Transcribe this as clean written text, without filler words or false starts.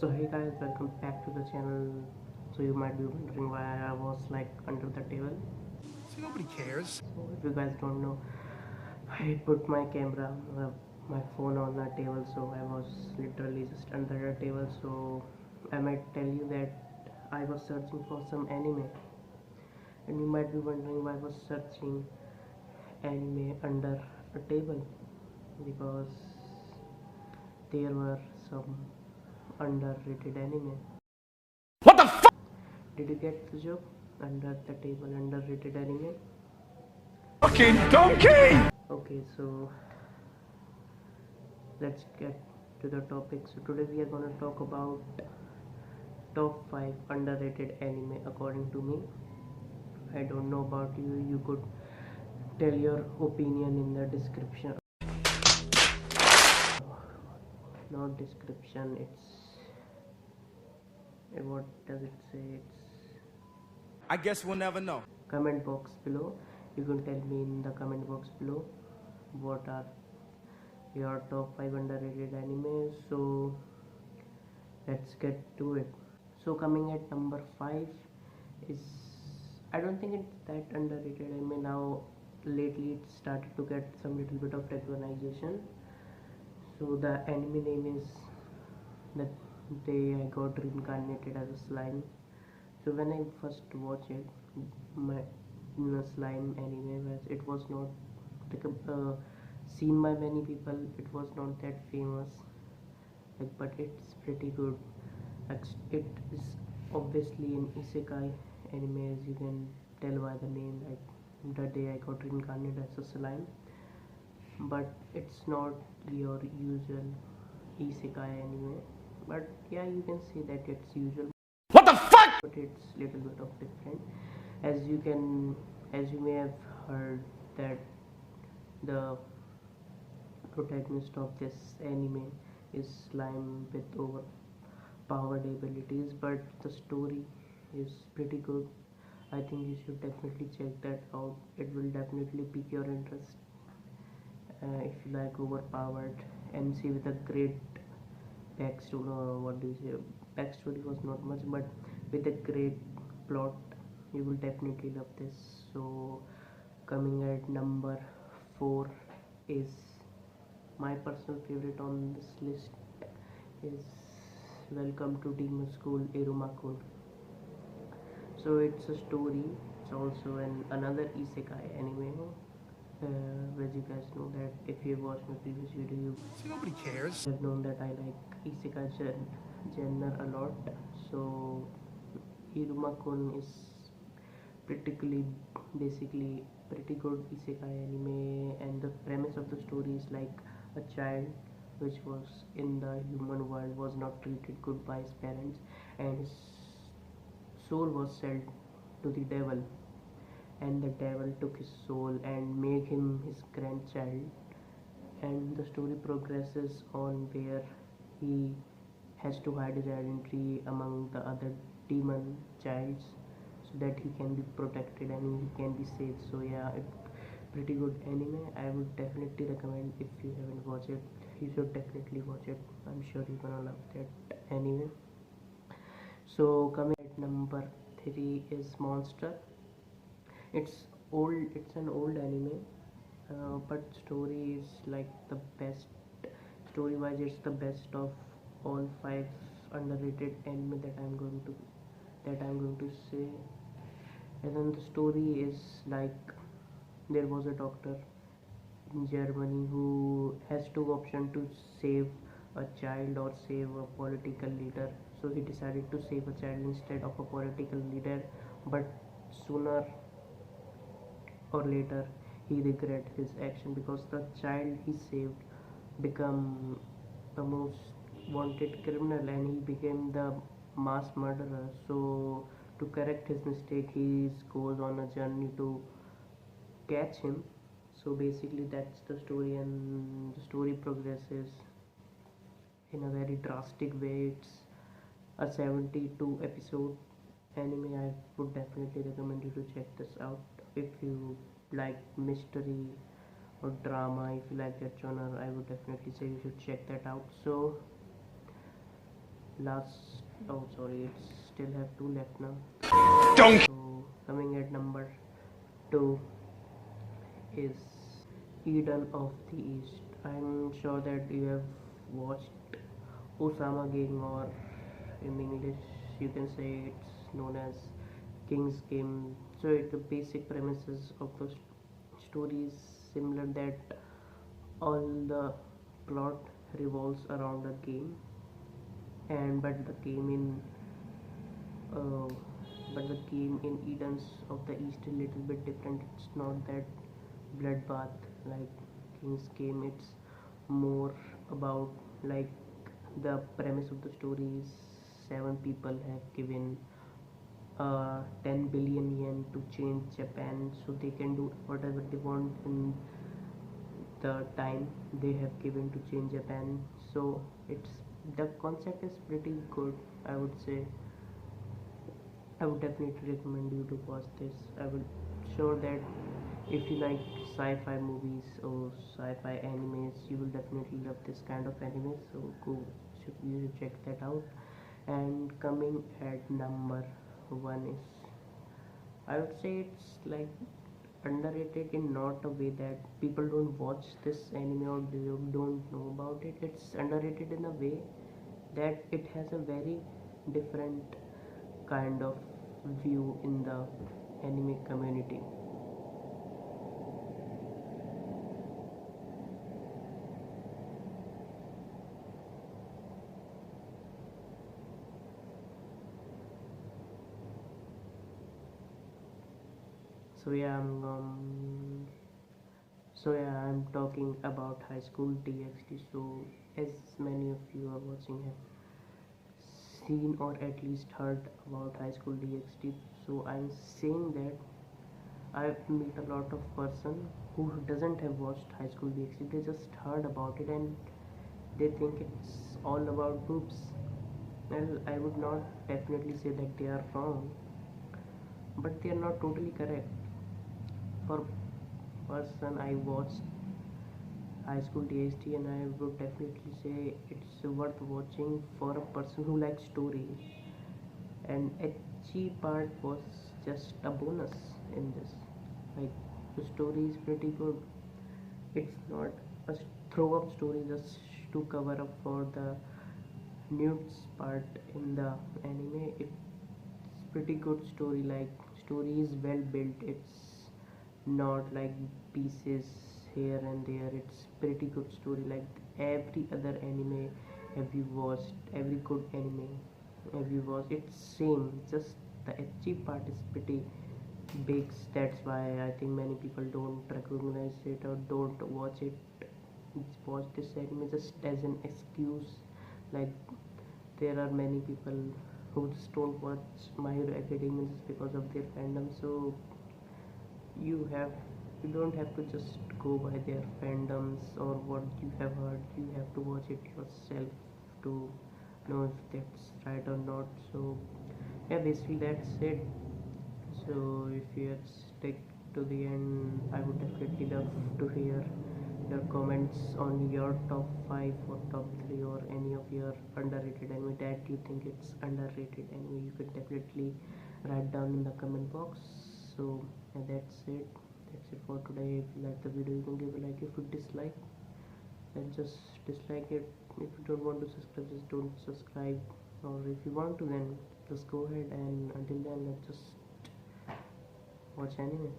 So hey guys, welcome back to the channel. So you might be wondering why I was like under the table. See, nobody cares. So if you guys don't know, I put my camera, my phone on the table, so I was literally just under the table. So I might tell you that I was searching for some anime, and you might be wondering why I was searching anime under a table, because there were some underrated anime. What the fuck? Did you get the joke? Under the table, underrated anime. Fucking donkey! Okay, so let's get to the topic. So today we are gonna talk about top 5 underrated anime according to me. I don't know about you. You could tell your opinion in the description. Not description. What does it say? It's I guess we'll never know. comment box below. You can tell me in the comment box below what are your top 5 underrated anime. So let's get to it. So coming at number 5 is, I don't think it's that underrated. I mean, now lately it started to get some little bit of recognition. So the anime name is The Day I Got Reincarnated as a Slime. So when I first watched it, my slime anime, it was not seen by many people. It was not that famous, like, but it's pretty good. It is obviously an isekai anime, as you can tell by the name, like The Day I Got Reincarnated as a Slime. But it's not your usual isekai anime. But yeah, you can say that it's usual, What the fuck? but it's little bit of different. As you can, as you may have heard that the protagonist of this anime is slime with overpowered abilities, but the story is pretty good. I think you should definitely check that out. It will definitely pique your interest if you like overpowered MC with a great backstory. What do you say, backstory was not much, but with a great plot, you will definitely love this. So coming at number 4 is my personal favorite on this list is Welcome to Demon School Irumakun. So it's a story. It's also another isekai anime. As you guys know that if you watched my previous video, you See, nobody cares. have known that I like isekai genre a lot. So Irumakun is practically basically pretty good isekai anime, and the premise of the story is like a child which was in the human world was not treated good by his parents, and his soul was sold to the devil, and the devil took his soul and made him his grandchild. And the story progresses on where he has to hide his identity among the other demon childs so that he can be protected and he can be saved. So yeah, it's pretty good anime. I would definitely recommend. If you haven't watched it, you should definitely watch it. I'm sure you're gonna love that anime. So coming at number 3 is Monster. It's old, it's an old anime, but story is like the best. Story wise, it's the best of all 5 underrated anime that I'm going to say. And then the story is like, there was a doctor in Germany who has two options to save a child or save a political leader. So he decided to save a child instead of a political leader, but sooner or later he regret his action because the child he saved become the most wanted criminal and he became the mass murderer. So to correct his mistake, he goes on a journey to catch him. So basically that's the story, and the story progresses in a very drastic way. It's a 72 episode anime. I would definitely recommend you to check this out if you like mystery or drama. If you like that genre, I would definitely say you should check that out. So last. Oh, sorry, it's still have two left now. Don't. So coming at number two is Eden of the East. I'm sure that you have watched Osama Gang, or in English you can say it's known as King's Game. So the basic premises of the story is similar, that all the plot revolves around a game, and uh, but the game in Eden's of the East is a little bit different. It's not that bloodbath like King's Game. It's more about, like, the premise of the story is seven people have given 10 billion yen to change Japan, so they can do whatever they want in the time they have given to change Japan. So it's, the concept is pretty good, I would say. I would definitely recommend you to watch this. I would sure that if you like sci-fi movies or sci-fi animes, you will definitely love this kind of anime. So you should check that out. And coming at number one is, I would say it's like underrated in not a way that people don't watch this anime or they don't know about it. It's underrated in a way that it has a very different kind of view in the anime community. So yeah, I'm talking about High School DxD. So as many of you are watching have seen or at least heard about High School DxD, so I'm saying that I've met a lot of person who doesn't have watched High School DxD. They just heard about it and they think it's all about boobs. Well, I would not definitely say that they are wrong, but they are not totally correct. For person, I watched High School DxD and I would definitely say it's worth watching for a person who likes story. And ecchi part was just a bonus in this. Like, the story is pretty good. It's not a throw up story just to cover up for the nudes part in the anime. It's pretty good story. Like, story is well built. It's not like pieces here and there. It's pretty good story. Like every other anime have you watched, every good anime have you watched, it's same, just the ecchi part is pretty big. That's why I think many people don't recognize it or don't watch it, watch this anime just as an excuse. Like, there are many people who just don't watch My Hero Academia just because of their fandom. So you have you don't have to just go by their fandoms or what you have heard. You have to watch it yourself to know if that's right or not. So yeah, basically that's it. So if you have stick to the end, I would definitely love to hear your comments on your top 5 or top 3 or any of your underrated anime that you think it's underrated anime. You could definitely write down in the comment box. So yeah, that's it for today. If you like the video, you can give a like. If you dislike, then just dislike it. If you don't want to subscribe, just don't subscribe. Or if you want to, then just go ahead. And until then, let's just watch anime.